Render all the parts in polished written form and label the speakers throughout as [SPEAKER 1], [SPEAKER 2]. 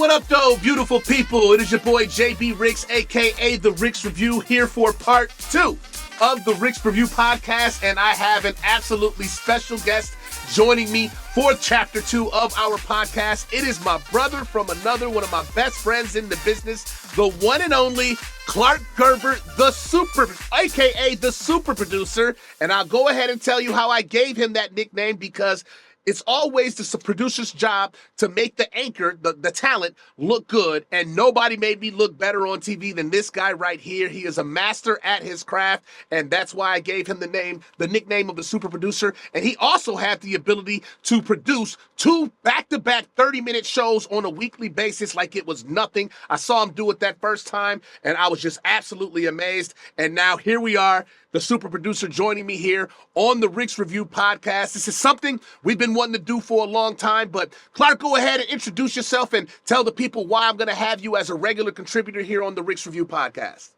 [SPEAKER 1] What up, though, beautiful people? It is your boy, JB Ricks, a.k.a. The Ricks Review, here for part 2 of the Ricks Review podcast, and I have an absolutely special guest joining me for chapter 2 of our podcast. It is my brother from another, one of my best friends in the business, the one and only Clark Gerber, a.k.a. the super producer, and I'll go ahead and tell you how I gave him that nickname because it's always the producer's job to make the anchor, the talent, look good, and nobody made me look better on TV than this guy right here. He is a master at his craft, and that's why I gave him the nickname of the super producer. And he also had the ability to produce 2 back-to-back 30-minute shows on a weekly basis like it was nothing. I saw him do it that first time, and I was just absolutely amazed. And now here we are, the super producer joining me here on the Ricks Review podcast. This is something we've been wanting to do for a long time, but Clark, go ahead and introduce yourself and tell the people why I'm going to have you as a regular contributor here on the Ricks Review podcast.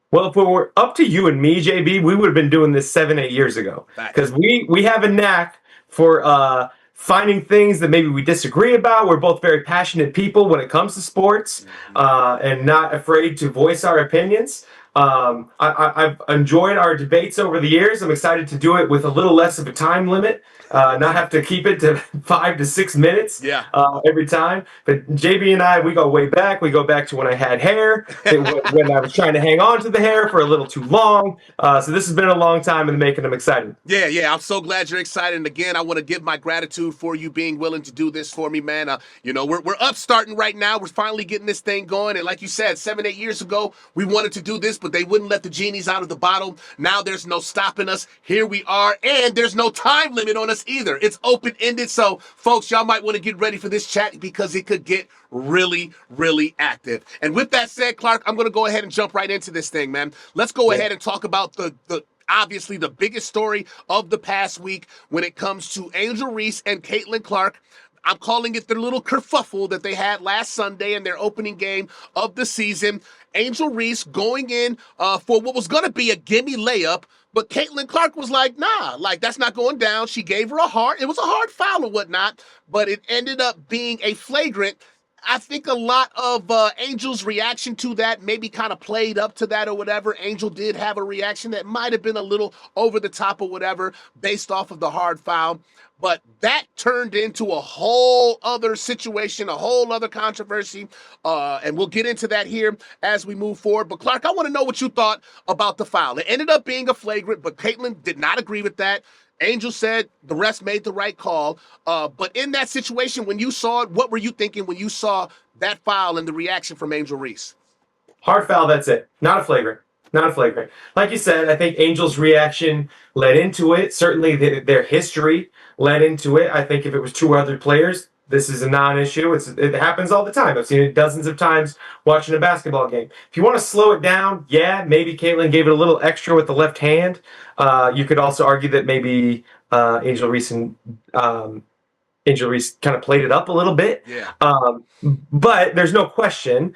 [SPEAKER 2] Well, if it were up to you and me, JB, we would have been doing this 7-8 years ago, because we have a knack for finding things that maybe we disagree about. We're both very passionate people when it comes to sports, and not afraid to voice our opinions. I've enjoyed our debates over the years. I'm excited to do it with a little less of a time limit, not have to keep it to 5 to 6 minutes every time. But JB and I, we go way back. We go back to when I had hair, when I was trying to hang on to the hair for a little too long. So this has been a long time in the making. I'm excited.
[SPEAKER 1] Yeah. I'm so glad you're excited. And again, I want to give my gratitude for you being willing to do this for me, man. We're up starting right now. We're finally getting this thing going. And like you said, 7-8 years ago, we wanted to do this, but they wouldn't let the genies out of the bottle. Now there's no stopping us. Here we are, and there's no time limit on us either. It's open-ended, so folks, y'all might want to get ready for this chat because it could get really, really active. And with that said, Clark, I'm going to go ahead and jump right into this thing, man. Let's go ahead and talk about the obviously the biggest story of the past week when it comes to Angel Reese and Caitlin Clark. I'm calling it their little kerfuffle that they had last Sunday in their opening game of the season. Angel Reese going in for what was going to be a gimme layup, but Caitlin Clark was like, nah, that's not going down. She gave her it was a hard foul or whatnot, but it ended up being a flagrant. I think a lot of Angel's reaction to that maybe kind of played up to that or whatever. Angel did have a reaction that might have been a little over the top or whatever based off of the hard foul. But that turned into a whole other situation, a whole other controversy. And we'll get into that here as we move forward. But Clark, I want to know what you thought about the foul. It ended up being a flagrant, but Caitlin did not agree with that. Angel said the refs made the right call. But in that situation, when you saw it, what were you thinking when you saw that foul and the reaction from Angel Reese?
[SPEAKER 2] Hard foul, that's it. Not a flagrant. Not a flagrant. Like you said, I think Angel's reaction led into it. Certainly their history led into it. I think if it was 2 other players, this is a non-issue. It happens all the time. I've seen it dozens of times watching a basketball game. If you want to slow it down, maybe Caitlin gave it a little extra with the left hand. You could also argue that maybe Angel Reese kind of played it up a little bit. But there's no question,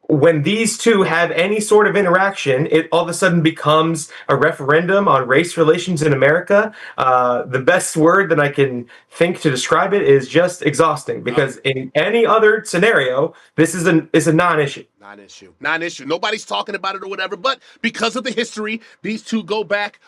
[SPEAKER 2] when these two have any sort of interaction, it all of a sudden becomes a referendum on race relations in America. The best word that I can think to describe it is just exhausting, because in any other scenario, this is a non-issue.
[SPEAKER 1] Non-issue. Nobody's talking about it or whatever, but because of the history, these two go back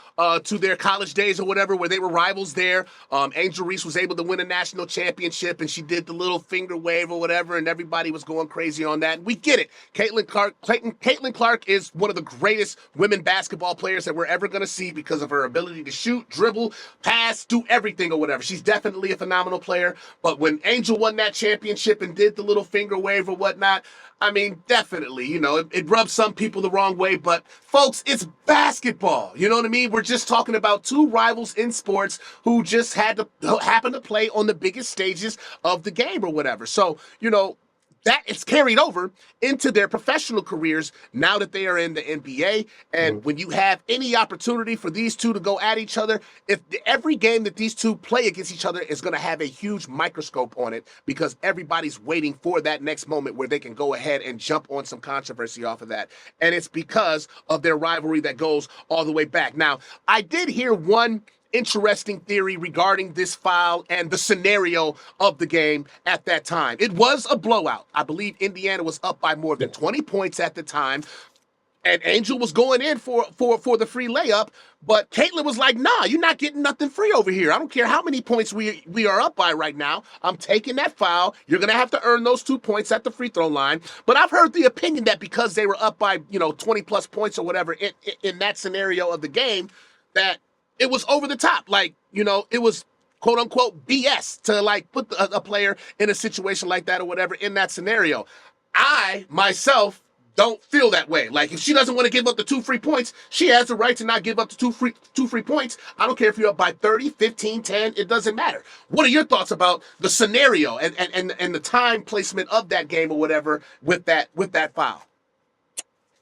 [SPEAKER 1] to their college days or whatever, where they were rivals there. Angel Reese was able to win a national championship, and she did the little finger wave or whatever, and everybody was going crazy on that. And we get it. Caitlin Clark is one of the greatest women basketball players that we're ever going to see because of her ability to shoot, dribble, pass, do everything or whatever. She's definitely a phenomenal player. But when Angel won that championship and did the little finger wave or whatnot, I mean, definitely, it rubs some people the wrong way, but folks, it's basketball. You know what I mean? We're just talking about 2 rivals in sports who just happen to play on the biggest stages of the game or whatever. So, that it's carried over into their professional careers now that they are in the NBA. And when you have any opportunity for these two to go at each other, every game that these two play against each other is going to have a huge microscope on it, because everybody's waiting for that next moment where they can go ahead and jump on some controversy off of that. And it's because of their rivalry that goes all the way back. Now, I did hear one interesting theory regarding this foul and the scenario of the game at that time. It was a blowout. I believe Indiana was up by more than 20 points at the time. And Angel was going in for the free layup, but Caitlin was like, "Nah, you're not getting nothing free over here. I don't care how many points we are up by right now. I'm taking that foul. You're gonna have to earn those 2 points at the free throw line." But I've heard the opinion that because they were up by 20 plus points or whatever in that scenario of the game, that it was over the top. Like it was quote unquote BS to like put a player in a situation like that or whatever in that scenario. I myself don't feel that way. Like if she doesn't want to give up the 2 free points, she has the right to not give up the two free points. I don't care if you're up by 30, 15, 10, it doesn't matter. What are your thoughts about the scenario and the time placement of that game or whatever with that foul?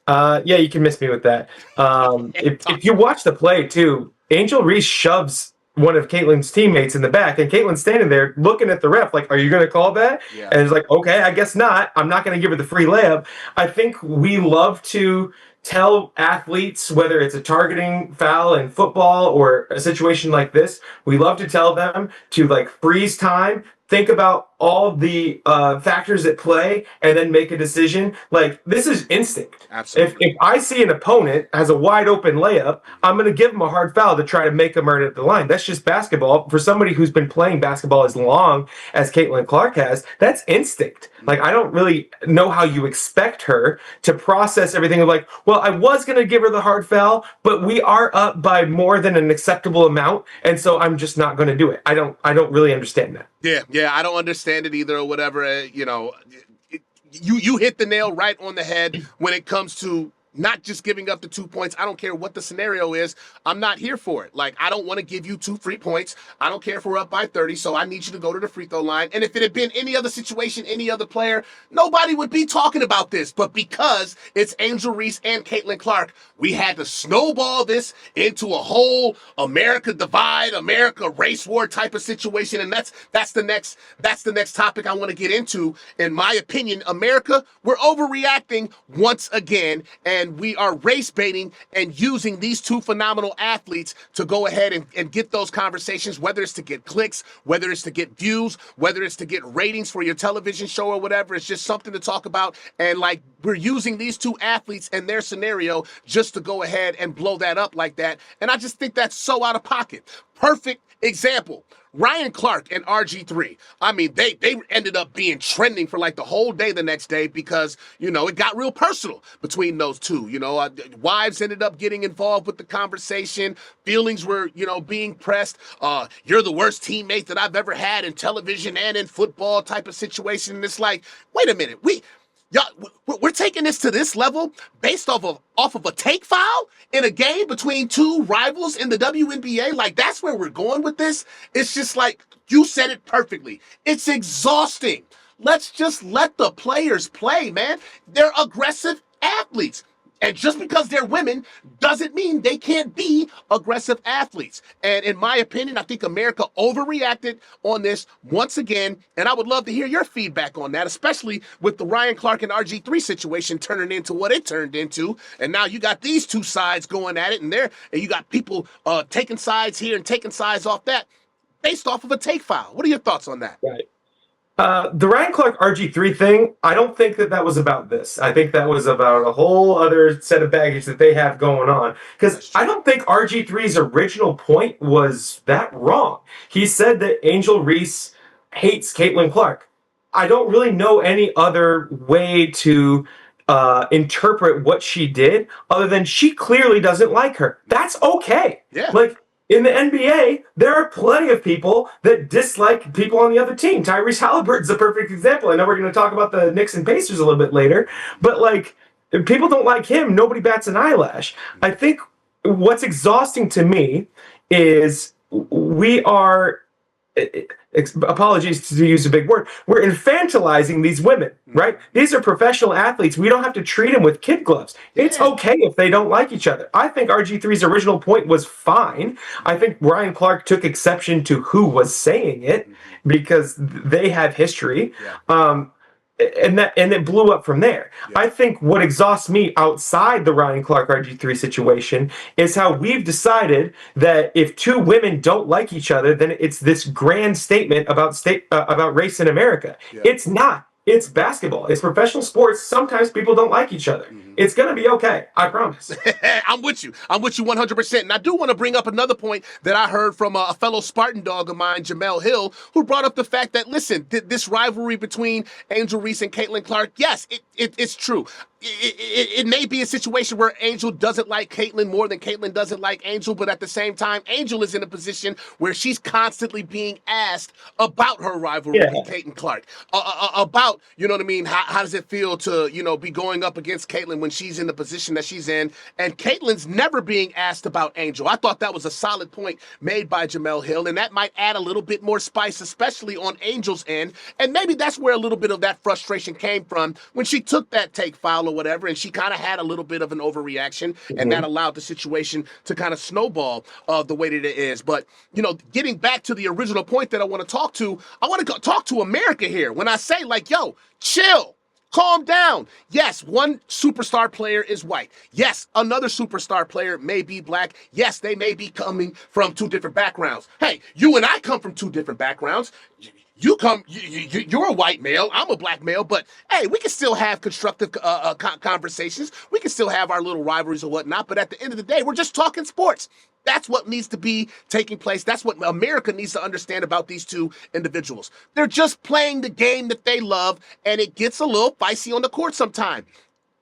[SPEAKER 2] Yeah, you can miss me with that. If you watch the play too, Angel Reese shoves one of Caitlin's teammates in the back, and Caitlin's standing there looking at the ref like, "Are you going to call that?"
[SPEAKER 1] Yeah.
[SPEAKER 2] And it's like, "Okay, I guess not. I'm not going to give her the free layup." I think we love to tell athletes, whether it's a targeting foul in football or a situation like this, we love to tell them to like freeze time, think about all the factors at play, and then make a decision. Like, this is instinct.
[SPEAKER 1] Absolutely.
[SPEAKER 2] If I see an opponent has a wide open layup, I'm going to give them a hard foul to try to make them earn it at the line. That's just basketball. For somebody who's been playing basketball as long as Caitlin Clark has, that's instinct. Like, I don't really know how you expect her to process everything of like, well, I was going to give her the hard foul, but we are up by more than an acceptable amount, and so I'm just not going to do it. I don't really understand that.
[SPEAKER 1] Yeah, I don't understand it either or whatever. You hit the nail right on the head when it comes to not just giving up the 2 points. I don't care what the scenario is. I'm not here for it. Like, I don't want to give you 2 free points. I don't care if we're up by 30, so I need you to go to the free throw line. And if it had been any other situation, any other player, nobody would be talking about this. But because it's Angel Reese and Caitlin Clark, we had to snowball this into a whole America divide, America race war type of situation. And that's the next topic I want to get into. In my opinion, America, we're overreacting once again, and we are race baiting and using these 2 phenomenal athletes to go ahead and get those conversations, whether it's to get clicks, whether it's to get views, whether it's to get ratings for your television show or whatever. It's just something to talk about. And like, we're using these 2 athletes and their scenario just to go ahead and blow that up like that. And I just think that's so out of pocket. Perfect example. Ryan Clark and RG3. I mean, they ended up being trending for like the whole day the next day because, it got real personal between those two. Wives ended up getting involved with the conversation. Feelings were, being pressed. You're the worst teammate that I've ever had in television and in football type of situation. And it's like, wait a minute, we're taking this to this level based off of a take foul in a game between 2 rivals in the WNBA. Like, that's where we're going with this. It's just like, you said it perfectly. It's exhausting. Let's just let the players play, man. They're aggressive athletes. And just because they're women doesn't mean they can't be aggressive athletes. And in my opinion, I think America overreacted on this once again. And I would love to hear your feedback on that, especially with the Ryan Clark and RG3 situation turning into what it turned into. And now you got these 2 sides going at it, and you got people taking sides here and taking sides off that based off of a take foul. What are your thoughts on that?
[SPEAKER 2] Right. The Ryan Clark RG3 thing, I don't think that was about this. I think that was about a whole other set of baggage that they have going on. Because I don't think RG3's original point was that wrong. He said that Angel Reese hates Caitlin Clark. I don't really know any other way to interpret what she did other than she clearly doesn't like her. That's okay.
[SPEAKER 1] Yeah.
[SPEAKER 2] Like, in the NBA, there are plenty of people that dislike people on the other team. Tyrese Halliburton's a perfect example. I know we're going to talk about the Knicks and Pacers a little bit later, but like, if people don't like him, nobody bats an eyelash. I think what's exhausting to me is we are, apologies to use a big word, we're infantilizing these women, right? These are professional athletes. We don't have to treat them with kid gloves. It's okay if they don't like each other. I think RG3's original point was fine. I think Ryan Clark took exception to who was saying it because they have history. and it blew up from there.
[SPEAKER 1] Yeah.
[SPEAKER 2] I think what exhausts me outside the Ryan Clark RG3 situation is how we've decided that if two women don't like each other, then it's this grand statement about race in America.
[SPEAKER 1] Yeah.
[SPEAKER 2] It's not. It's basketball. It's professional sports. Sometimes people don't like each other. It's going to be okay. I promise.
[SPEAKER 1] I'm with you. I'm with you 100%. And I do want to bring up another point that I heard from a fellow Spartan dog of mine, Jamel Hill, who brought up the fact that, listen, this rivalry between Angel Reese and Caitlin Clark, yes, it's true. It may be a situation where Angel doesn't like Caitlin more than Caitlin doesn't like Angel, but at the same time, Angel is in a position where she's constantly being asked about her rivalry with Caitlin Clark, about, you know what I mean, how does it feel to, be going up against Caitlin when she's in the position that she's in, and Caitlin's never being asked about Angel. I thought that was a solid point made by Jamel Hill, and that might add a little bit more spice, especially on Angel's end, and maybe that's where a little bit of that frustration came from when she took that take foul or whatever, and she kind of had a little bit of an overreaction, and that allowed the situation to kind of snowball the way that it is. But, getting back to the original point that I want to talk to America here. When I say, like, yo, chill, calm down. Yes, one superstar player is white. Yes, another superstar player may be black. Yes, they may be coming from two different backgrounds. Hey, you and I come from two different backgrounds. You're a white male, I'm a black male, but hey, we can still have constructive conversations. We can still have our little rivalries or whatnot, but at the end of the day, we're just talking sports. That's what needs to be taking place. That's what America needs to understand about these two individuals. They're just playing the game that they love, and it gets a little feisty on the court sometimes.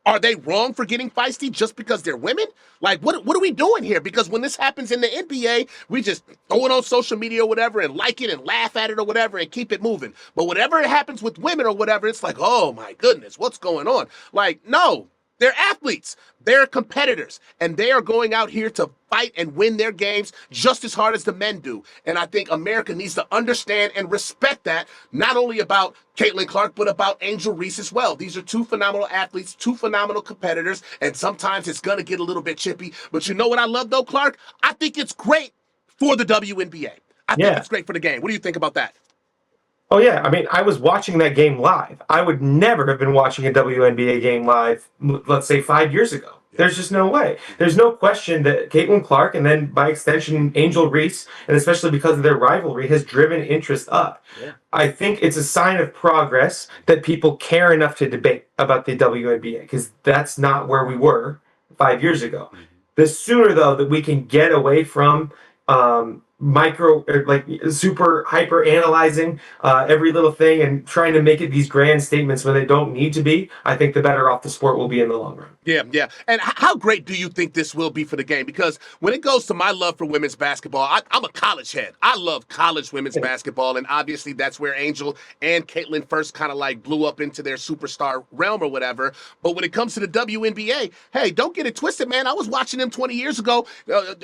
[SPEAKER 1] Are they wrong for getting feisty just because they're women? Like, what are we doing here? Because when this happens in the NBA, we just throw it on social media or whatever and like it and laugh at it or whatever and keep it moving. But whenever it happens with women or whatever, it's like, oh my goodness, what's going on? Like, no, they're athletes. They're competitors. And they are going out here to fight and win their games just as hard as the men do. And I think America needs to understand and respect that, not only about Caitlin Clark, but about Angel Reese as well. These are two phenomenal athletes, two phenomenal competitors, and sometimes it's going to get a little bit chippy. But you know what I love, though, Clark? I think it's great for the WNBA. I think it's great for the game. What do you think about that?
[SPEAKER 2] Oh, yeah. I mean, I was watching that game live. I would never have been watching a WNBA game live, let's say 5 years ago. There's just no way. There's no question that Caitlin Clark, and then by extension, Angel Reese, and especially because of their rivalry, has driven interest up. Yeah. I think it's a sign of progress that people care enough to debate about the WNBA, because that's not where we were 5 years ago. The sooner, though, that we can get away from super hyper analyzing every little thing and trying to make it these grand statements when they don't need to be, I think the better off the sport will be in the long run.
[SPEAKER 1] Yeah. And how great do you think this will be for the game? Because when it goes to my love for women's basketball, I'm a college head. I love college women's basketball, and obviously that's where Angel and Caitlin first kind of like blew up into their superstar realm or whatever. But when it comes to the WNBA, hey, don't get it twisted, man. I was watching them 20 years ago.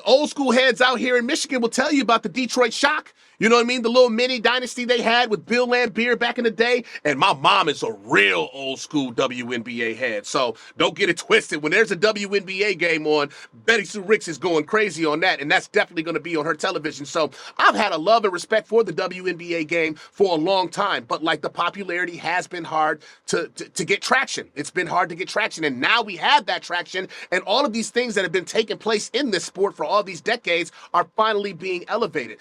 [SPEAKER 1] Old school heads out here in Michigan will tell you about the Detroit Shock. You know what I mean? The little mini dynasty they had with Bill Laimbeer back in the day. And my mom is a real old school WNBA head. So don't get it twisted. When there's a WNBA game on, Betty Sue Ricks is going crazy on that. And that's definitely going to be on her television. So I've had a love and respect for the WNBA game for a long time. But like the popularity has been hard to get traction. It's been hard to get traction. And now we have that traction. And all of these things that have been taking place in this sport for all these decades are finally being elevated.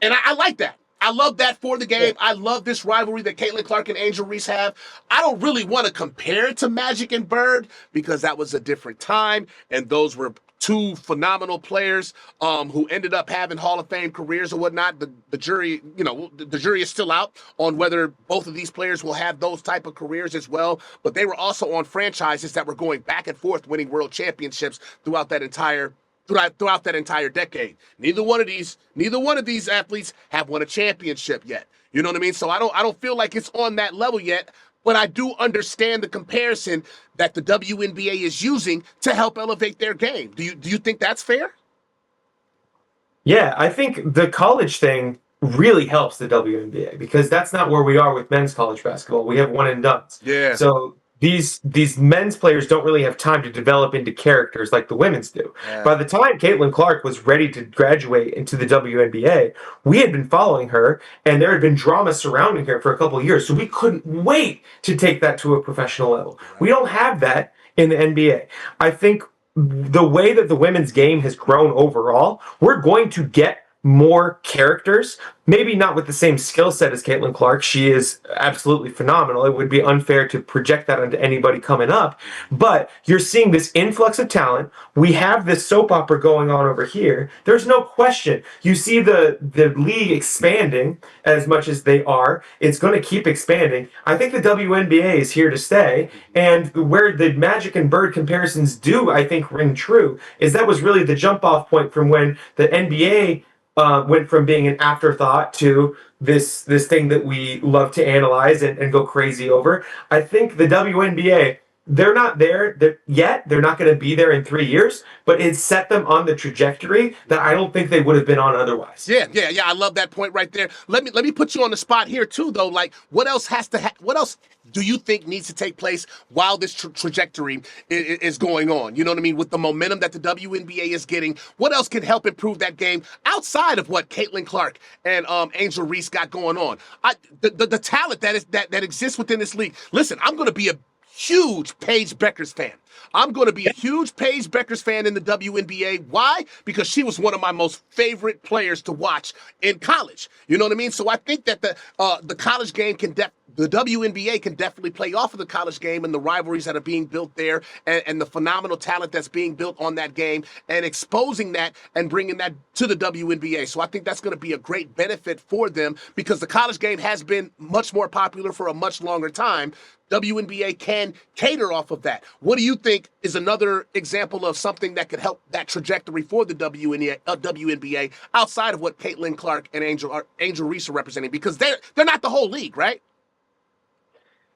[SPEAKER 1] And I like that. I love that for the game. I love this rivalry that Caitlin Clark and Angel Reese have. I don't really want to compare it to Magic and Bird because that was a different time, and those were two phenomenal players who ended up having Hall of Fame careers or whatnot. The jury, the jury is still out on whether both of these players will have those type of careers as well. But they were also on franchises that were going back and forth, winning world championships throughout that entire decade. Neither one of these athletes have won a championship yet. You know what I mean? So I don't feel like it's on that level yet, but I do understand the comparison that the WNBA is using to help elevate their game. Do you think that's fair?
[SPEAKER 2] Yeah, I think the college thing really helps the WNBA because that's not where we are with men's college basketball. We have one and dones.
[SPEAKER 1] Yeah.
[SPEAKER 2] So these men's players don't really have time to develop into characters like the women's do.
[SPEAKER 1] Yeah.
[SPEAKER 2] By the time Caitlin Clark was ready to graduate into the WNBA, we had been following her, and there had been drama surrounding her for a couple of years. So we couldn't wait to take that to a professional level. We don't have that in the NBA. I think the way that the women's game has grown overall, we're going to get more characters, maybe not with the same skill set as Caitlin Clark. She is absolutely phenomenal. It would be unfair to project that onto anybody coming up, but you're seeing this influx of talent. We have this soap opera going on over here. There's no question. You see the league expanding as much as they are. It's going to keep expanding. I think the WNBA is here to stay, and where the Magic and Bird comparisons do, I think, ring true, is that was really the jump off point from when the NBA went from being an afterthought to this thing that we love to analyze and go crazy over. I think the WNBA, they're not there yet. They're not going to be there in 3 years, but it set them on the trajectory that I don't think they would have been on otherwise.
[SPEAKER 1] Yeah. I love that point right there. Let me put you on the spot here too, though. Like, what else do you think needs to take place while this trajectory is going on? You know what I mean? With the momentum that the WNBA is getting, what else can help improve that game outside of what Caitlin Clark and Angel Reese got going on? The talent that exists within this league. Listen, I'm going to be a huge Paige Beckers fan. I'm going to be a huge Paige Beckers fan in the WNBA. Why? Because she was one of my most favorite players to watch in college. You know what I mean? So I think that the college game the WNBA can definitely play off of the college game and the rivalries that are being built there and the phenomenal talent that's being built on that game and exposing that and bringing that to the WNBA. So I think that's going to be a great benefit for them because the college game has been much more popular for a much longer time. WNBA can cater off of that. What do you think is another example of something that could help that trajectory for the WNBA outside of what Caitlin Clark and Angel Reese are representing? Because they're not the whole league, right?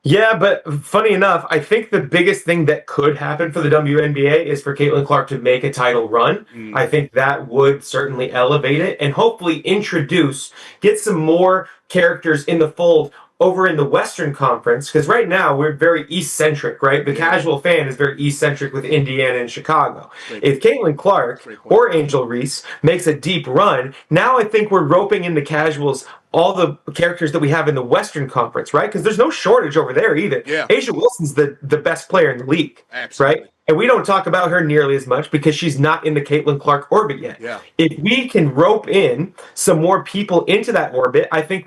[SPEAKER 2] Yeah, but funny enough, I think the biggest thing that could happen for the WNBA is for Caitlin Clark to make a title run. I think that would certainly elevate it and hopefully get some more characters in the fold over in the Western Conference, because right now we're very East-centric, right? The casual fan is very East-centric with Indiana and Chicago. If Caitlin Clark or Angel Reese makes a deep run, now I think we're roping in the casuals all the characters that we have in the Western Conference, right? Because there's no shortage over there either.
[SPEAKER 1] Yeah.
[SPEAKER 2] A'ja Wilson's the best player in the league,
[SPEAKER 1] Absolutely.
[SPEAKER 2] right? And we don't talk about her nearly as much because she's not in the Caitlin Clark orbit yet.
[SPEAKER 1] Yeah.
[SPEAKER 2] If we can rope in some more people into that orbit, I think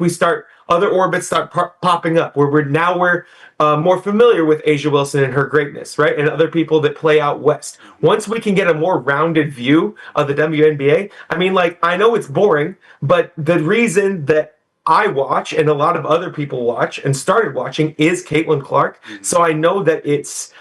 [SPEAKER 2] other orbits start popping up where we're more familiar with A'ja Wilson and her greatness, right? And other people that play out west. Once we can get a more rounded view of the WNBA, I mean, like, I know it's boring, but the reason that I watch and a lot of other people watch and started watching is Caitlin Clark. So I know that it's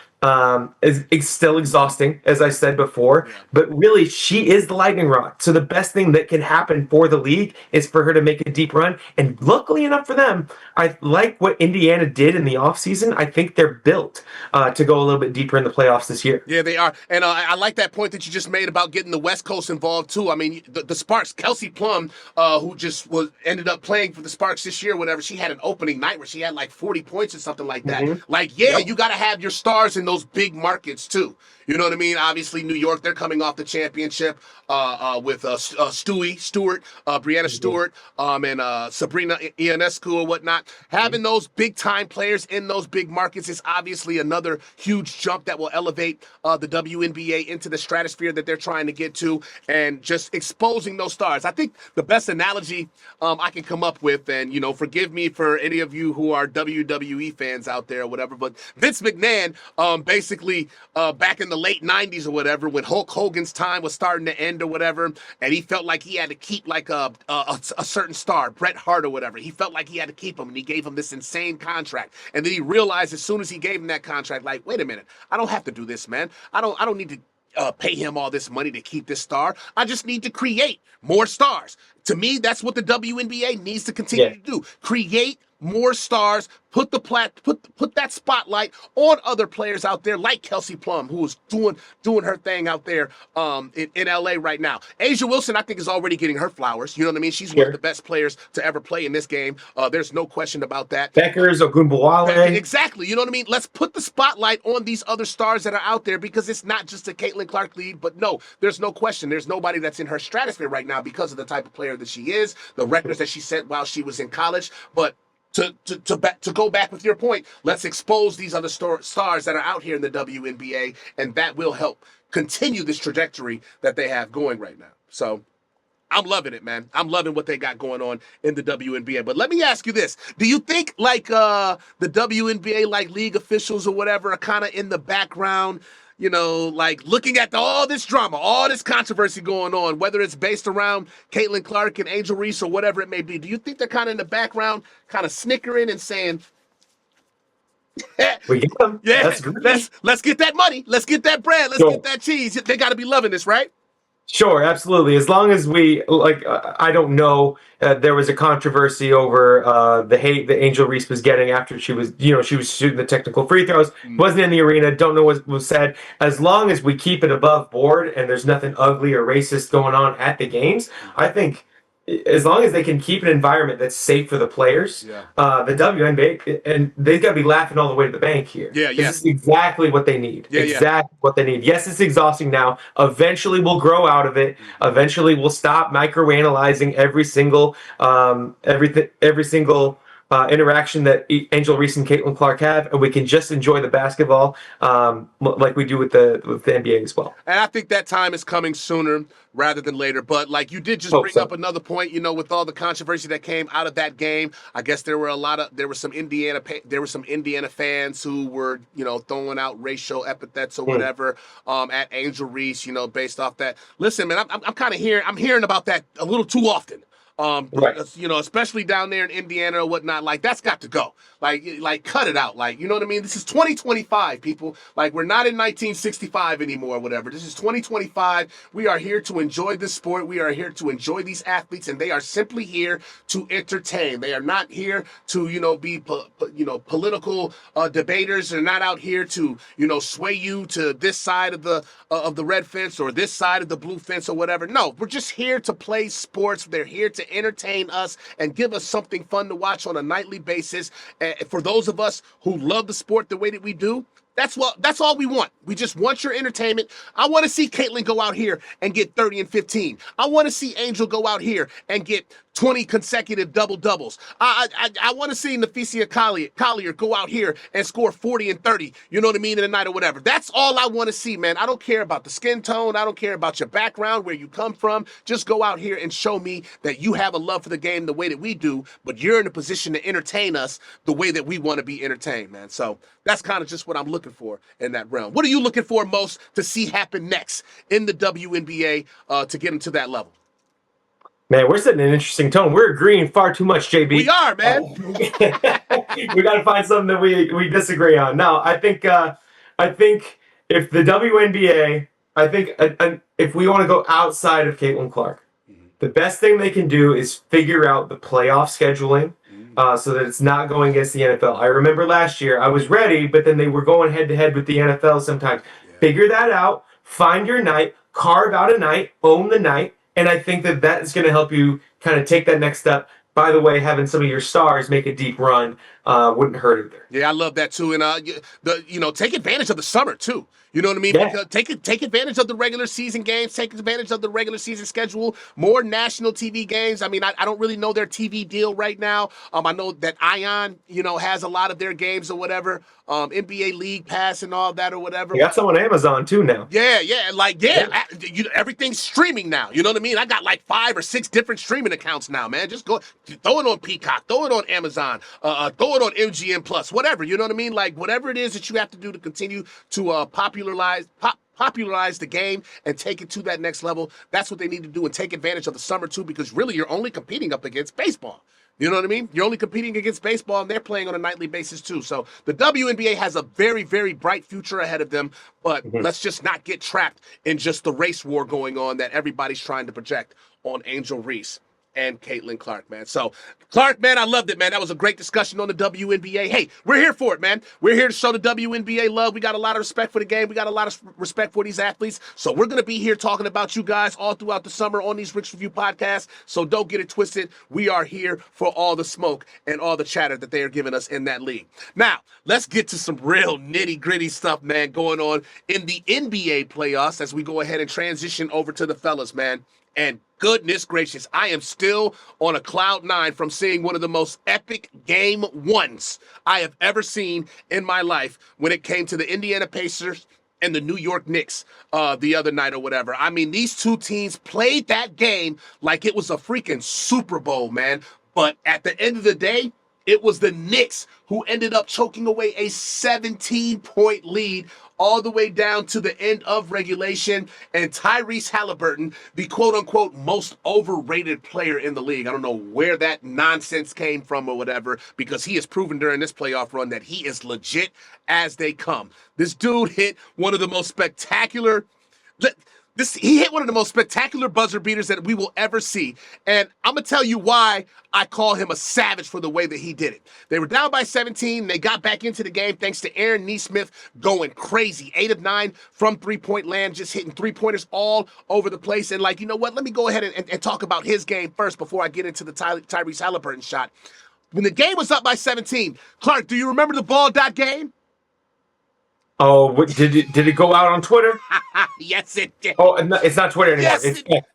[SPEAKER 2] still exhausting, as I said before, but really she is the lightning rod. So the best thing that can happen for the league is for her to make a deep run. And luckily enough for them, I like what Indiana did in the offseason. I think they're built to go a little bit deeper in the playoffs this year.
[SPEAKER 1] Yeah, they are. And I like that point that you just made about getting the West Coast involved too. I mean, the Sparks, Kelsey Plum, who just ended up playing for the Sparks this year, whatever, she had an opening night where she had like 40 points or something like that. Like, you got to have your stars in those big markets too. You know what I mean? Obviously, New York, they're coming off the championship with Stewart, Brianna Stewart, and Sabrina Ionescu or whatnot. Having those big-time players in those big markets is obviously another huge jump that will elevate the WNBA into the stratosphere that they're trying to get to and just exposing those stars. I think the best analogy I can come up with, and, forgive me for any of you who are WWE fans out there or whatever, but Vince McMahon, basically back in the late 90s or whatever, when Hulk Hogan's time was starting to end or whatever, and he felt like he had to keep like a certain star, Bret Hart or whatever. He felt like he had to keep him, and he gave him this insane contract. And then he realized as soon as he gave him that contract, like, wait a minute, I don't have to do this, man. I don't need to pay him all this money to keep this star. I just need to create more stars. To me, that's what the WNBA needs to continue to do. Create more stars, put that spotlight on other players out there like Kelsey Plum, who is doing her thing out there in LA right now. Asia Wilson, I think, is already getting her flowers. You know what I mean? She's one of the best players to ever play in this game. There's no question about that.
[SPEAKER 2] Beckers, Ogunbowale.
[SPEAKER 1] Exactly. You know what I mean? Let's put the spotlight on these other stars that are out there, because it's not just a Caitlin Clark lead. But no, there's no question. There's nobody that's in her stratosphere right now because of the type of player that she is, the records that she set while she was in college. But to go back with your point, let's expose these other stars that are out here in the WNBA, and that will help continue this trajectory that they have going right now. So I'm loving it, man. I'm loving what they got going on in the WNBA. But let me ask you this. Do you think like the WNBA, like league officials or whatever, are kind of in the background, you know, like looking at all this drama, all this controversy going on, whether it's based around Caitlin Clark and Angel Reese or whatever it may be? Do you think they're kind of in the background, kind of snickering and saying,
[SPEAKER 2] we get them.
[SPEAKER 1] yeah,
[SPEAKER 2] that's great.
[SPEAKER 1] let's get that money, let's get that bread, let's get that cheese? They got to be loving this, right?
[SPEAKER 2] Sure, absolutely. As long as we I don't know. There was a controversy over the hate that Angel Reese was getting after she was shooting the technical free throws. Wasn't in the arena. Don't know what was said. As long as we keep it above board and there's nothing ugly or racist going on at the games, I think as long as they can keep an environment that's safe for the players, the WNBA, and they've got to be laughing all the way to the bank here. This is exactly what they need. What they need. Yes, it's exhausting now. Eventually, we'll grow out of it. Eventually, we'll stop microanalyzing every single interaction that Angel Reese and Caitlin Clark have, and we can just enjoy the basketball like we do with the NBA as well.
[SPEAKER 1] And I think that time is coming sooner rather than later. But like you did just bring up another point, you know, with all the controversy that came out of that game. I guess there were some Indiana fans who were, you know, throwing out racial epithets or whatever at Angel Reese, you know, based off that. Listen, man, I'm hearing about that a little too often. You know, especially down there in Indiana or whatnot, like that's got to go. Like cut it out. Like, you know what I mean? This is 2025, people. Like, we're not in 1965 anymore or whatever. This is 2025. We are here to enjoy this sport. We are here to enjoy these athletes, and they are simply here to entertain. They are not here to, you know, be political debaters. They're not out here to, you know, sway you to this side of the red fence or this side of the blue fence or whatever. No, we're just here to play sports. They're here to entertain us and give us something fun to watch on a nightly basis. For those of us who love the sport the way that we do, that's all we want. We just want your entertainment. I want to see Caitlin go out here and get 30 and 15. I want to see Angel go out here and get 20 consecutive double-doubles. I want to see Nafisia Collier go out here and score 40 and 30, you know what I mean, in a night or whatever. That's all I want to see, man. I don't care about the skin tone. I don't care about your background, where you come from. Just go out here and show me that you have a love for the game the way that we do, but you're in a position to entertain us the way that we want to be entertained, man. So that's kind of just what I'm looking for in that realm. What are you looking for most to see happen next in the WNBA to get them to that level?
[SPEAKER 2] Man, we're setting an interesting tone. We're agreeing far too much, JB.
[SPEAKER 1] We are, man.
[SPEAKER 2] We got to find something that we disagree on. No, I think if the WNBA, if we want to go outside of Caitlin Clark, the best thing they can do is figure out the playoff scheduling so that it's not going against the NFL. I remember last year I was ready, but then they were going head to head with the NFL sometimes. Figure that out. Find your night. Carve out a night. Own the night. And I think that is going to help you kind of take that next step. By the way, having some of your stars make a deep run wouldn't hurt either.
[SPEAKER 1] Yeah, I love that too. And take advantage of the summer too. You know what I mean?
[SPEAKER 2] Yeah.
[SPEAKER 1] Because take advantage of the regular season games. Take advantage of the regular season schedule. More national TV games. I mean, I don't really know their TV deal right now. I know that Ion, has a lot of their games or whatever. NBA League Pass and all that or whatever.
[SPEAKER 2] You got some on Amazon too now.
[SPEAKER 1] Yeah. Everything's streaming now. You know what I mean? I got like 5 or 6 different streaming accounts now, man. Just go throw it on Peacock, throw it on Amazon, throw it on MGM Plus, whatever. You know what I mean? Like whatever it is that you have to do to continue to popularize the game and take it to that next level. That's what they need to do, and take advantage of the summer too, because really you're only competing up against baseball. You know what I mean? You're only competing against baseball, and they're playing on a nightly basis too. So the WNBA has a very, very bright future ahead of them, but let's just not get trapped in just the race war going on that everybody's trying to project on Angel Reese and Caitlin Clark, man. So, Clark, man, I loved it, man. That was a great discussion on the WNBA. Hey, we're here for it, man. We're here to show the WNBA love. We got a lot of respect for the game. We got a lot of respect for these athletes. So we're going to be here talking about you guys all throughout the summer on these Ricks Review podcasts. So don't get it twisted. We are here for all the smoke and all the chatter that they are giving us in that league. Now, let's get to some real nitty-gritty stuff, man, going on in the NBA playoffs as we go ahead and transition over to the fellas, man. And goodness gracious, I am still on a cloud nine from seeing one of the most epic game ones I have ever seen in my life when it came to the Indiana Pacers and the New York Knicks the other night or whatever. I mean, these two teams played that game like it was a freaking Super Bowl, man. But at the end of the day, it was the Knicks who ended up choking away a 17-point lead all the way down to the end of regulation. And Tyrese Halliburton, the quote-unquote most overrated player in the league. I don't know where that nonsense came from or whatever, because he has proven during this playoff run that he is legit as they come. This dude hit one of the most spectacular... He hit one of the most spectacular buzzer beaters that we will ever see. And I'm going to tell you why I call him a savage for the way that he did it. They were down by 17. They got back into the game thanks to Aaron Nesmith going crazy. 8 of 9 from three-point land, just hitting three-pointers all over the place. And like, you know what? Let me go ahead and talk about his game first before I get into the Tyrese Halliburton shot. When the game was up by 17, Clark, do you remember the ball dot game?
[SPEAKER 2] Oh, did it go out on Twitter?
[SPEAKER 1] Yes, it did.
[SPEAKER 2] Oh, it's not Twitter anymore.
[SPEAKER 1] Yes,
[SPEAKER 2] it's
[SPEAKER 1] X.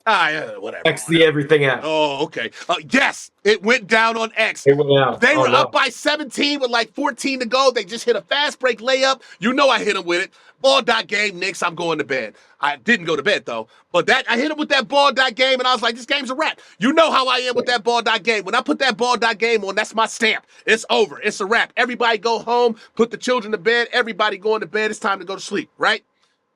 [SPEAKER 1] Whatever.
[SPEAKER 2] X the everything out.
[SPEAKER 1] Oh, okay. Yes, it went down on X.
[SPEAKER 2] It went out.
[SPEAKER 1] They were up by 17 with like 14 to go. They just hit a fast break layup. You know I hit him with it. Ball dot game, Knicks, I'm going to bed. I didn't go to bed, though. But I hit him with that ball dot game, and I was like, this game's a wrap. You know how I am with that ball dot game. When I put that ball dot game on, that's my stamp. It's over. It's a wrap. Everybody go home, put the children to bed. Everybody going to bed. It's time to go to sleep, right?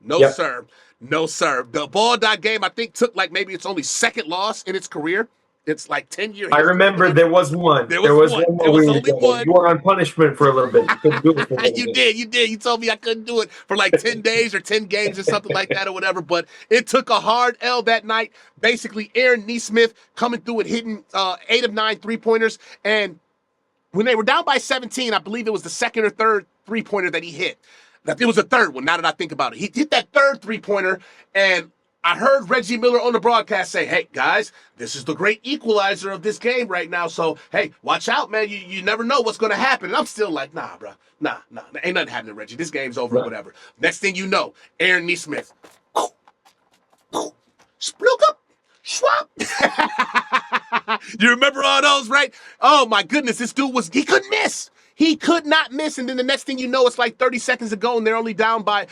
[SPEAKER 1] No, sir. No, sir. The ball dot game, I think, took like maybe its only second loss in its career. It's like 10 years.
[SPEAKER 2] I remember there was one. There was one.
[SPEAKER 1] There was only one.
[SPEAKER 2] You were on punishment for a little bit. You couldn't do it for a little
[SPEAKER 1] You
[SPEAKER 2] bit.
[SPEAKER 1] did. You told me I couldn't do it for like 10 days or 10 games or something like that or whatever. But it took a hard L that night. Basically, Aaron Nesmith coming through and hitting 8 of 9 three-pointers. And when they were down by 17, I believe it was the second or third three-pointer that he hit. It was the third one, now that I think about it. He hit that third three-pointer, and I heard Reggie Miller on the broadcast say, hey, guys, this is the great equalizer of this game right now. So, hey, watch out, man. You never know what's going to happen. And I'm still like, nah, bro. Nah. Ain't nothing happening, Reggie. This game's over or whatever. Next thing you know, Aaron Nesmith. Splook up. Schwab. You remember all those, right? Oh, my goodness. This dude he couldn't miss. He could not miss, and then the next thing you know, it's like 30 seconds to go, and they're only down by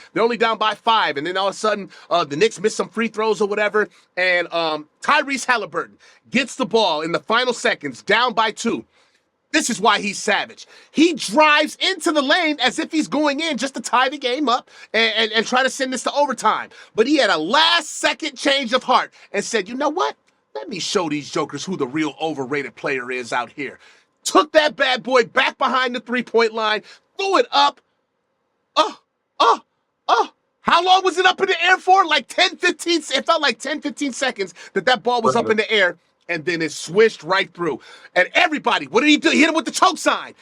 [SPEAKER 1] 5. And then all of a sudden, the Knicks miss some free throws or whatever, and Tyrese Halliburton gets the ball in the final seconds, down by 2. This is why he's savage. He drives into the lane as if he's going in just to tie the game up and try to send this to overtime. But he had a last-second change of heart and said, you know what? Let me show these jokers who the real overrated player is out here. Took that bad boy back behind the three-point line, threw it up. How long was it up in the air for? Like 10, 15, it felt like 10, 15 seconds that ball was up in the air, and then it swished right through. And everybody, what did he do? He hit him with the choke sign.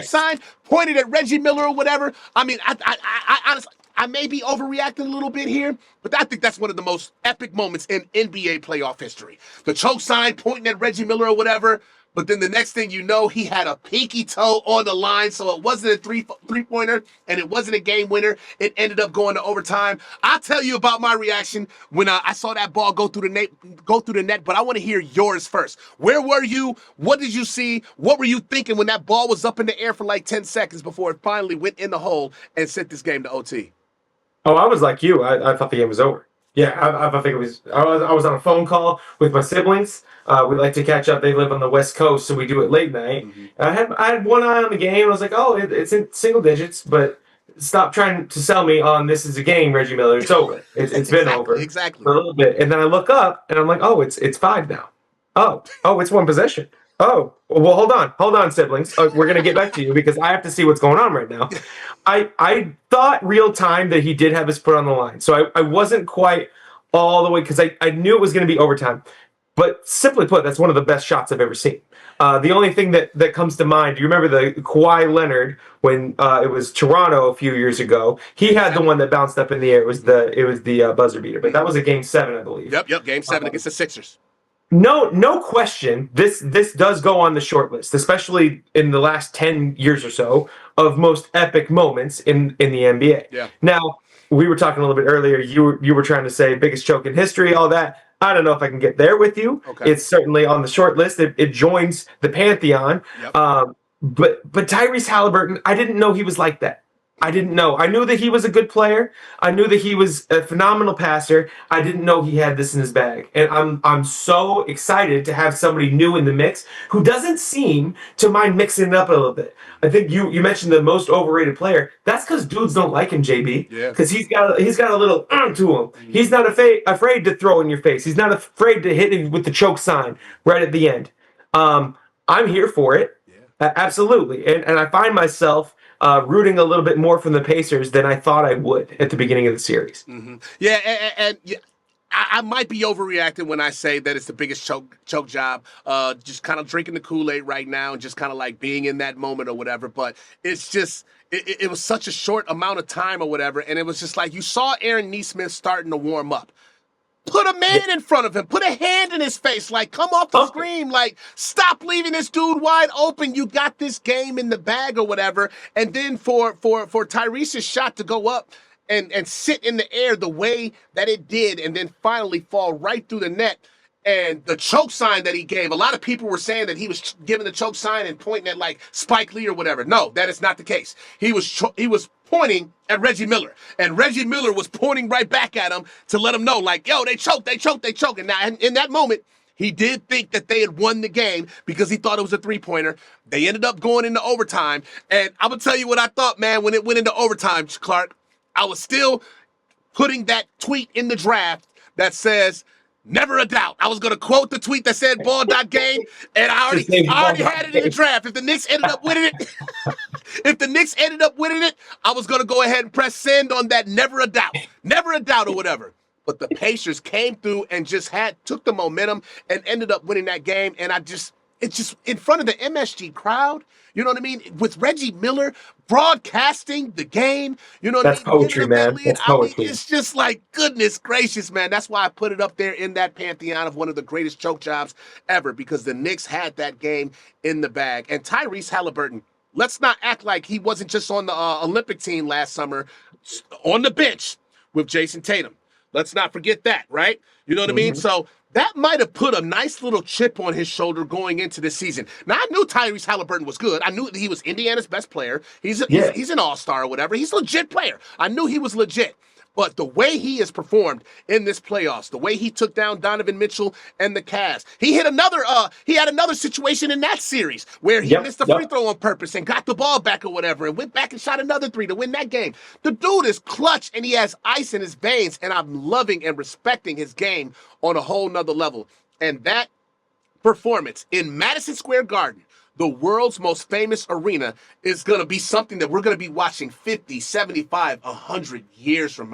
[SPEAKER 1] Sign, pointed at Reggie Miller or whatever. I mean, I honestly, I may be overreacting a little bit here, but I think that's one of the most epic moments in NBA playoff history. The choke sign pointing at Reggie Miller or whatever. But then the next thing you know, he had a pinky toe on the line, so it wasn't a three-pointer, and it wasn't a game winner. It ended up going to overtime. I'll tell you about my reaction when I saw that ball go through the net, but I want to hear yours first. Where were you? What did you see? What were you thinking when that ball was up in the air for like 10 seconds before it finally went in the hole and sent this game to OT?
[SPEAKER 2] Oh, I was like you. I thought the game was over. Yeah, I think it was. I was on a phone call with my siblings. We like to catch up. They live on the West Coast, so we do it late night. Mm-hmm. I had one eye on the game. I was like, oh, it's in single digits, but stop trying to sell me on this is a game, Reggie Miller. It's over. It's been over
[SPEAKER 1] exactly
[SPEAKER 2] for a little bit, and then I look up and I'm like, oh, it's 5 now. Oh, it's 1 possession. Oh, well, hold on, siblings. We're gonna get back to you because I have to see what's going on right now. I thought real time that he did have his foot on the line, so I wasn't quite all the way because I knew it was going to be overtime. But simply put, that's one of the best shots I've ever seen. The only thing that comes to mind, do you remember the Kawhi Leonard when it was Toronto a few years ago? He had the one that bounced up in the air. It was the buzzer beater, but that was a game 7, I believe.
[SPEAKER 1] Yep, Game 7 against the Sixers.
[SPEAKER 2] No question. This does go on the short list, especially in the last 10 years or so of most epic moments in the NBA.
[SPEAKER 1] Yeah.
[SPEAKER 2] Now, we were talking a little bit earlier. You were trying to say biggest choke in history, all that. I don't know if I can get there with you.
[SPEAKER 1] Okay.
[SPEAKER 2] It's certainly on the short list. It joins the pantheon.
[SPEAKER 1] Yep.
[SPEAKER 2] But Tyrese Halliburton, I didn't know he was like that. I didn't know. I knew that he was a good player. I knew that he was a phenomenal passer. I didn't know he had this in his bag. And I'm so excited to have somebody new in the mix who doesn't seem to mind mixing it up a little bit. I think you mentioned the most overrated player. That's because dudes don't like him, JB.
[SPEAKER 1] Yeah.
[SPEAKER 2] Because he's got a little to him. Mm-hmm. He's not afraid to throw in your face. He's not afraid to hit it with the choke sign right at the end. I'm here for it. Yeah. Absolutely. And I find myself rooting a little bit more from the Pacers than I thought I would at the beginning of the series.
[SPEAKER 1] Mm-hmm. Yeah, and I might be overreacting when I say that it's the biggest choke job. Just kind of drinking the Kool-Aid right now and just kind of like being in that moment or whatever. But it's just, it was such a short amount of time or whatever. And it was just like you saw Aaron Nesmith starting to warm up. Put a man in front of him. Put a hand in his face. Like, come off the screen. Like, stop leaving this dude wide open. You got this game in the bag or whatever. And then for Tyrese's shot to go up and sit in the air the way that it did and then finally fall right through the net. And the choke sign that he gave, a lot of people were saying that he was giving the choke sign and pointing at like Spike Lee or whatever. No, that is not the case. He was pointing at Reggie Miller, and Reggie Miller was pointing right back at him to let him know, like, yo, they choked. And now, in that moment, he did think that they had won the game because he thought it was a three-pointer. They ended up going into overtime, and I'm gonna tell you what I thought, man, when it went into overtime, Clark. I was still putting that tweet in the draft that says, never a doubt. I was going to quote the tweet that said ball.game, and I already had it in the draft. If the Knicks ended up winning it, I was going to go ahead and press send on that never a doubt or whatever. But the Pacers came through and just took the momentum and ended up winning that game. And it's just in front of the MSG crowd, you know what I mean? With Reggie Miller broadcasting the game, you know what I mean?
[SPEAKER 2] That's poetry, man. That's poetry.
[SPEAKER 1] I mean, it's just like, goodness gracious, man. That's why I put it up there in that pantheon of one of the greatest choke jobs ever, because the Knicks had that game in the bag. And Tyrese Halliburton, let's not act like he wasn't just on the Olympic team last summer on the bench with Jason Tatum. Let's not forget that, right? You know what I mean? So that might have put a nice little chip on his shoulder going into this season. Now, I knew Tyrese Halliburton was good. I knew that he was Indiana's best player. He's an all-star or whatever. He's a legit player. I knew he was legit. But the way he has performed in this playoffs, the way he took down Donovan Mitchell and the Cavs, he had another situation in that series where he missed the free throw on purpose and got the ball back or whatever and went back and shot another three to win that game. The dude is clutch and he has ice in his veins, and I'm loving and respecting his game on a whole nother level. And that performance in Madison Square Garden, the world's most famous arena, is going to be something that we're going to be watching 50, 75, 100 years from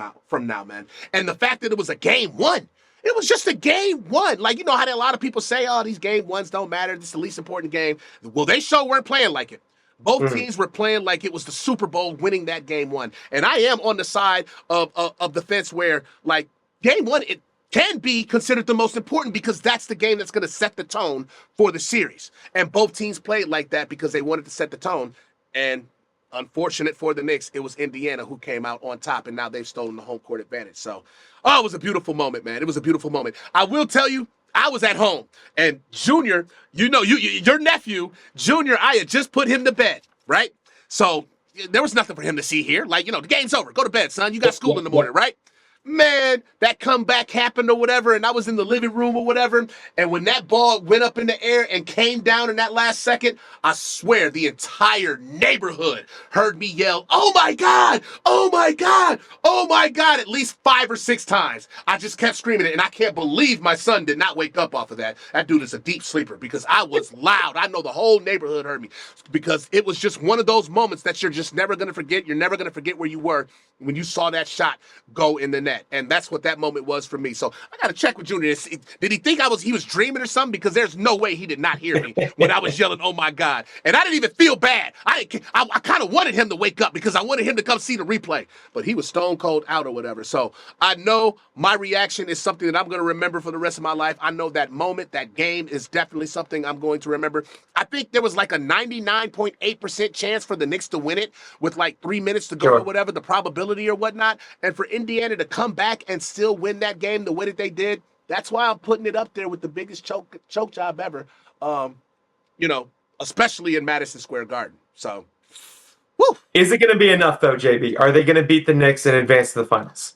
[SPEAKER 1] now, man. And the fact that it was a game one, it was just a game one. Like, you know how a lot of people say, oh, these game ones don't matter. This is the least important game. Well, they sure weren't playing like it. Both teams were playing like it was the Super Bowl, winning that game one. And I am on the side of the fence where, like, game one, it can be considered the most important because that's the game that's going to set the tone for the series. And both teams played like that because they wanted to set the tone. And unfortunate for the Knicks, it was Indiana who came out on top, and now they've stolen the home court advantage. So, it was a beautiful moment, man. It was a beautiful moment. I will tell you, I was at home, and Junior, your nephew, Junior, I had just put him to bed, right? So there was nothing for him to see here. Like, the game's over. Go to bed, son. You got school in the morning, right? Man, that comeback happened or whatever, and I was in the living room or whatever, and when that ball went up in the air and came down in that last second, I swear the entire neighborhood heard me yell, oh my God, oh my God, oh my God, at least 5 or 6 times. I just kept screaming it, and I can't believe my son did not wake up off of that. That dude is a deep sleeper because I was loud. I know the whole neighborhood heard me because it was just one of those moments that you're just never going to forget. You're never going to forget where you were when you saw that shot go in the net. met, and that's what that moment was for me. So I got to check with Junior. Did he think he was dreaming or something? Because there's no way he did not hear me when I was yelling, "Oh my God!" And I didn't even feel bad. I kind of wanted him to wake up because I wanted him to come see the replay, but he was stone cold out or whatever. So I know my reaction is something that I'm going to remember for the rest of my life. I know that moment, that game is definitely something I'm going to remember. I think there was like a 99.8% chance for the Knicks to win it with like 3 minutes to go or whatever, the probability or whatnot. And for Indiana to come back and still win that game the way that they did, that's why I'm putting it up there with the biggest choke job ever, especially in Madison Square Garden. So, woo.
[SPEAKER 2] Is it going to be enough, though, JB? Are they going to beat the Knicks and advance to the finals?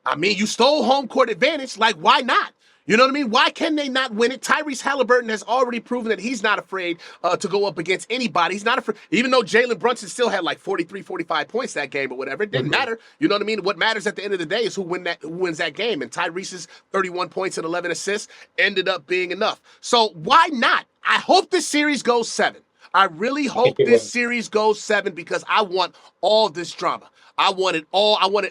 [SPEAKER 1] I mean, you stole home court advantage. Like, why not? You know what I mean? Why can they not win it? Tyrese Halliburton has already proven that he's not afraid to go up against anybody. He's not afraid, even though Jalen Brunson still had like 43, 45 points that game or whatever. It didn't matter. You know what I mean? What matters at the end of the day is who wins that game. And Tyrese's 31 points and 11 assists ended up being enough. So why not? I hope this series goes 7. I really hope this series goes 7 because I want all this drama. I want it all. I want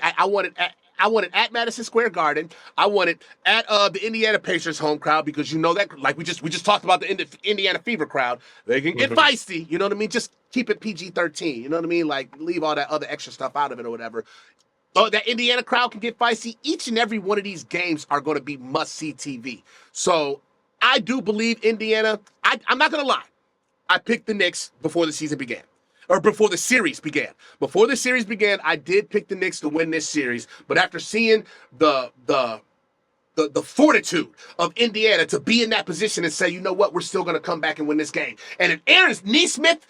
[SPEAKER 1] it at Madison Square Garden. I want it at the Indiana Pacers home crowd because you know that, like we just talked about the Indiana Fever crowd. They can get feisty. You know what I mean? Just keep it PG-13. You know what I mean? Like leave all that other extra stuff out of it or whatever. That Indiana crowd can get feisty. Each and every one of these games are going to be must-see TV. So I do believe Indiana. I'm not going to lie. I picked the Knicks before the season began. Or before the series began. Before the series began, I did pick the Knicks to win this series. But after seeing the fortitude of Indiana to be in that position and say, you know what, we're still going to come back and win this game. And if Aaron Nesmith,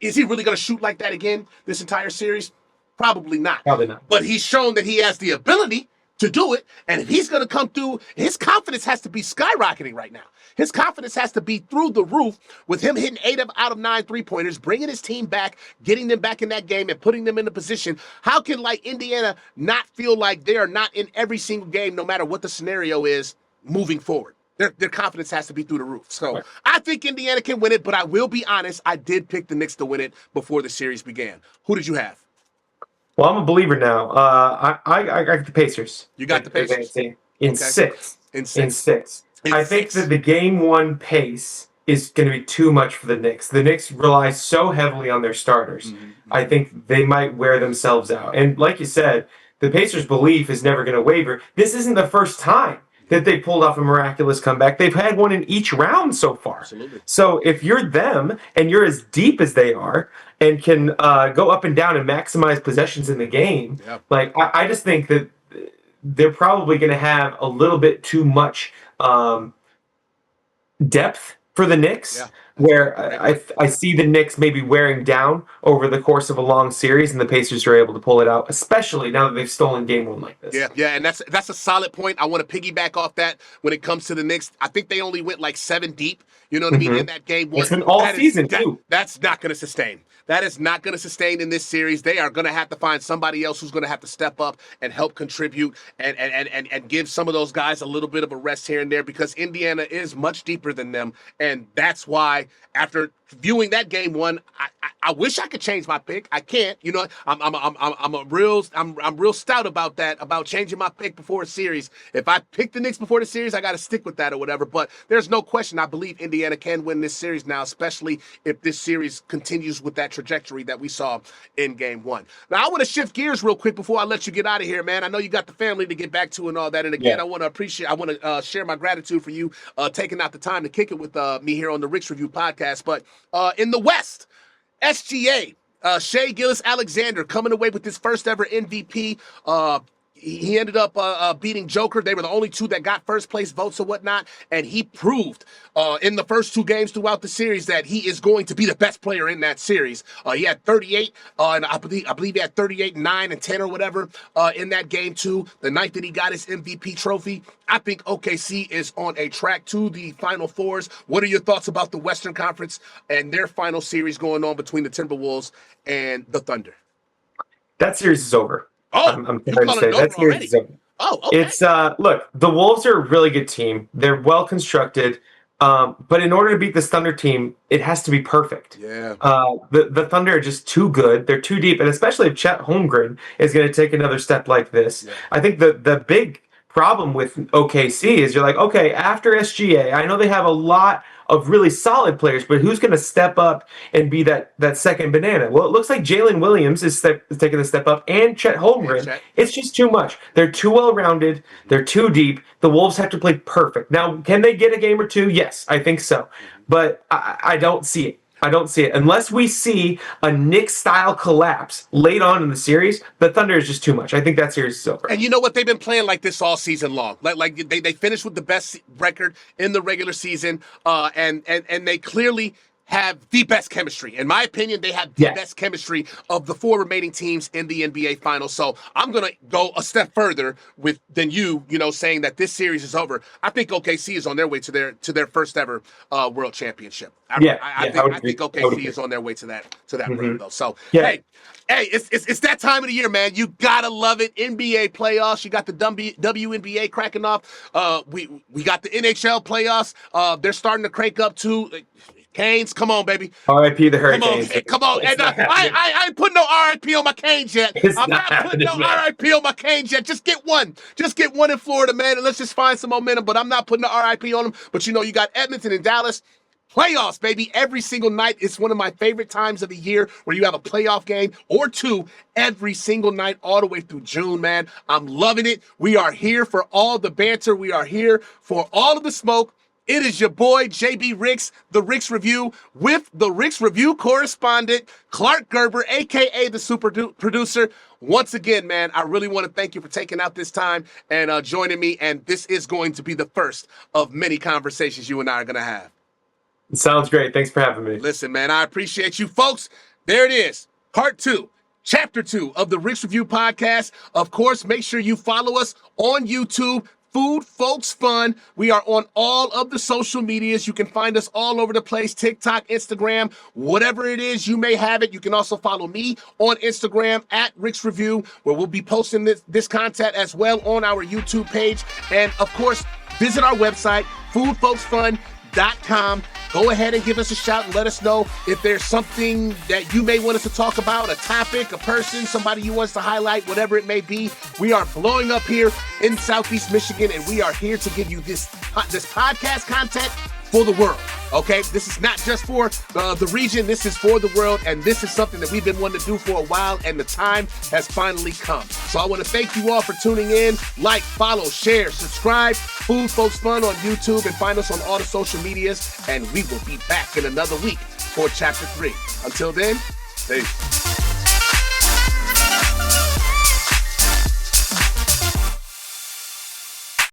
[SPEAKER 1] is he really going to shoot like that again this entire series? Probably not.
[SPEAKER 2] Probably not.
[SPEAKER 1] But he's shown that he has the ability to do it. And if he's going to come through, his confidence has to be skyrocketing right now. His confidence has to be through the roof with him hitting 8 out of 9 3-pointers, bringing his team back, getting them back in that game and putting them in a position. How can like Indiana not feel like they are not in every single game, no matter what the scenario is, moving forward? Their confidence has to be through the roof. So I think Indiana can win it, but I will be honest, I did pick the Knicks to win it before the series began. Who did you have?
[SPEAKER 2] Well, I'm a believer now. I got the Pacers.
[SPEAKER 1] You got the Pacers?
[SPEAKER 2] In 6. In 6. I think that the game 1 pace is going to be too much for the Knicks. The Knicks rely so heavily on their starters. I think they might wear themselves out. And like you said, the Pacers' belief is never going to waver. This isn't the first time that they pulled off a miraculous comeback. They've had one in each round so far.
[SPEAKER 1] Absolutely.
[SPEAKER 2] So if you're them and you're as deep as they are and can go up and down and maximize possessions in the game, like I just think that they're probably going to have a little bit too much depth for the Knicks, where I see the Knicks maybe wearing down over the course of a long series, and the Pacers are able to pull it out, especially now that they've stolen game 1 like this.
[SPEAKER 1] Yeah, and that's a solid point. I want to piggyback off that when it comes to the Knicks. I think they only went like 7 deep, you know what I mean, in that game 1.
[SPEAKER 2] It's been all season, too.
[SPEAKER 1] That's not going to sustain. That is not going to sustain in this series. They are going to have to find somebody else who's going to have to step up and help contribute and give some of those guys a little bit of a rest here and there because Indiana is much deeper than them. And that's why after viewing that game 1, I wish I could change my pick. I can't. You know, I'm real stout about that, about changing my pick before a series. If I pick the Knicks before the series, I got to stick with that or whatever. But there's no question. I believe Indiana can win this series now, especially if this series continues with that trajectory that we saw in game 1. Now, I want to shift gears real quick before I let you get out of here, man. I know you got the family to get back to and all that. And again, I want to share my gratitude for you taking out the time to kick it with me here on the Rick's Review podcast. But in the West, SGA, Shai Gilgeous-Alexander coming away with his first ever MVP. He ended up beating Joker. They were the only 2 that got first place votes or whatnot. And he proved in the first 2 games throughout the series that he is going to be the best player in that series. He had 38, and I believe he had 38, 9, and 10 or whatever in that game 2. The night that he got his MVP trophy, I think OKC is on a track to the Final Fours. What are your thoughts about the Western Conference and their final series going on between the Timberwolves and the Thunder?
[SPEAKER 2] That series is over.
[SPEAKER 1] Oh,
[SPEAKER 2] I'm sorry to say that series is over.
[SPEAKER 1] Oh, okay.
[SPEAKER 2] It's look, the Wolves are a really good team. They're well constructed. But in order to beat this Thunder team, it has to be perfect.
[SPEAKER 1] Yeah.
[SPEAKER 2] The Thunder are just too good. They're too deep, and especially if Chet Holmgren is going to take another step like this, I think the big problem with OKC is you're like, okay, after SGA, I know they have a lot of really solid players, but who's going to step up and be that second banana? Well, it looks like Jalen Williams is taking the step up, and Chet Holmgren. It's just too much. They're too well-rounded. They're too deep. The Wolves have to play perfect. Now, can they get a game or two? Yes, I think so. But I don't see it. I don't see it. Unless we see a Knicks-style collapse late on in the series, the Thunder is just too much. I think that series is over.
[SPEAKER 1] And you know what? They've been playing like this all season long. Like they finished with the best record in the regular season, and they clearly have the best chemistry. In my opinion, they have the best chemistry of the 4 remaining teams in the NBA Finals. So I'm going to go a step further than you saying that this series is over. I think OKC is on their way to their first ever world championship. I think OKC is on their way to that road, though. So, hey, it's that time of the year, man. You got to love it. NBA playoffs. You got the WNBA cracking off. We got the NHL playoffs. They're starting to crank up, too. Canes, come on, baby.
[SPEAKER 2] R.I.P. the Hurricanes.
[SPEAKER 1] Come on. And I ain't putting no R.I.P. on my Canes yet. I'm not putting no R.I.P. on my Canes yet. Just get one. Just get one in Florida, man, and let's just find some momentum. But I'm not putting the R.I.P. on them. But, you got Edmonton and Dallas. Playoffs, baby, every single night. It's one of my favorite times of the year where you have a playoff game or two every single night all the way through June, man. I'm loving it. We are here for all the banter. We are here for all of the smoke. It is your boy, JB Ricks, the Ricks Review, with the Ricks Review correspondent, Clark Gerber, a.k.a. the super producer. Once again, man, I really want to thank you for taking out this time and joining me, and this is going to be the first of many conversations you and I are going to have.
[SPEAKER 2] Sounds great. Thanks for having me.
[SPEAKER 1] Listen, man, I appreciate you, folks. There it is, part 2. Chapter 2 of the Ricks Review podcast. Of course, make sure you follow us on YouTube, Food Folks Fun. We are on all of the social medias. You can find us all over the place, TikTok, Instagram, whatever it is, you may have it. You can also follow me on Instagram at Rick's Review, where we'll be posting this content as well on our YouTube page. And of course, visit our website, foodfolksfun.com. Go ahead and give us a shout and let us know if there's something that you may want us to talk about, a topic, a person, somebody you want us to highlight, whatever it may be. We are blowing up here in Southeast Michigan, and we are here to give you this podcast content for the world, okay? This is not just for the region. This is for the world, and this is something that we've been wanting to do for a while, and the time has finally come. So I want to thank you all for tuning in. Like, follow, share, subscribe, Food Folks Fun on YouTube, and find us on all the social medias, and we will be back in another week for Chapter 3. Until then, peace.